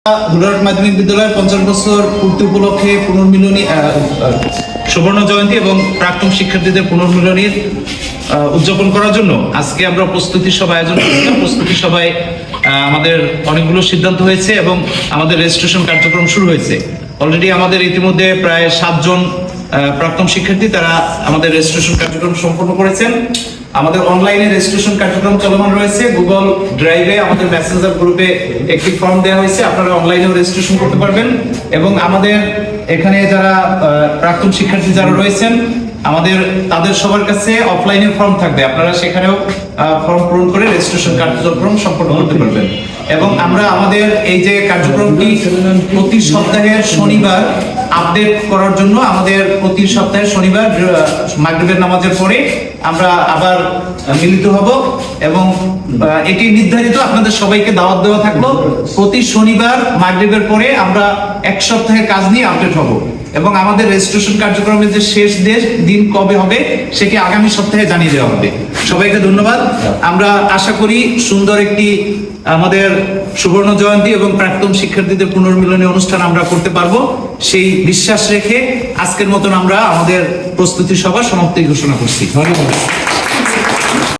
হুডারহাট মাধ্যমিক বিদ্যালয়ের 50 বছর পূর্তি উপলক্ষে পুনর্মিলনী সুবর্ণ জয়ন্তী এবং প্রাক্তন শিক্ষার্থীদের পুনর্মিলনীর উদযাপন করার জন্য আজকে আমরা প্রস্তুতি সভা আয়োজন করেছিলাম। প্রস্তুতি সভায় আমাদের অনেকগুলো সিদ্ধান্ত হয়েছে এবং আমাদের রেজিস্ট্রেশন কার্যক্রম শুরু হয়েছে। অলরেডি আমাদের ইতিমধ্যে প্রায় 7 জন প্রাক্তন শিক্ষার্থী তারা আমাদের রেজিস্ট্রেশন কার্যক্রম সম্পন্ন করেছেন। আমাদের অনলাইনে রেজিস্ট্রেশন কার্যক্রম চলমান রয়েছে। গুগল ড্রাইভে আমাদের মেসেঞ্জার গ্রুপে একটি ফর্ম দেওয়া হয়েছে, আপনারা অনলাইনেও রেজিস্ট্রেশন করতে পারবেন। এবং আমাদের এখানে যারা প্রাক্তন শিক্ষার্থী যারা রয়েছেন আমাদের তাদের সবার কাছে অফলাইনে ফর্ম থাকবে, আপনারা সেখানেও ফর্ম পূরণ করে রেজিস্ট্রেশন কার্যক্রম সম্পন্ন করতে পারবেন। এবং আমরা আমাদের এই যে কার্যক্রমটি প্রতি সপ্তাহের শনিবার আপডেট করার জন্য আমাদের প্রতি সপ্তাহের শনিবার মাগরিবের নামাজের পরে আমরা আবার মিলিত হব এবং এটি নির্ধারিত, আপনাদের সবাইকে দাওয়াত দেওয়া থাকলো। প্রতি শনিবার মাগরিবের পরে আমরা এক সপ্তাহের কাজ নিয়ে আপডেট হব এবং আমাদের রেজিস্ট্রেশন কার্যক্রমের যে শেষ দিন কবে হবে সেটি আগামী সপ্তাহে জানিয়ে দেওয়া হবে। সবাইকে ধন্যবাদ। আমরা আশা করি সুন্দর একটি আমাদের সুবর্ণ জয়ন্তী এবং প্রাক্তন শিক্ষার্থীদের পুনর্মিলনী অনুষ্ঠান আমরা করতে পারবো, সেই বিশ্বাস রেখে আজকের মতন আমরা আমাদের প্রস্তুতি সভা সমাপ্তি ঘোষণা করছি। ধন্যবাদ।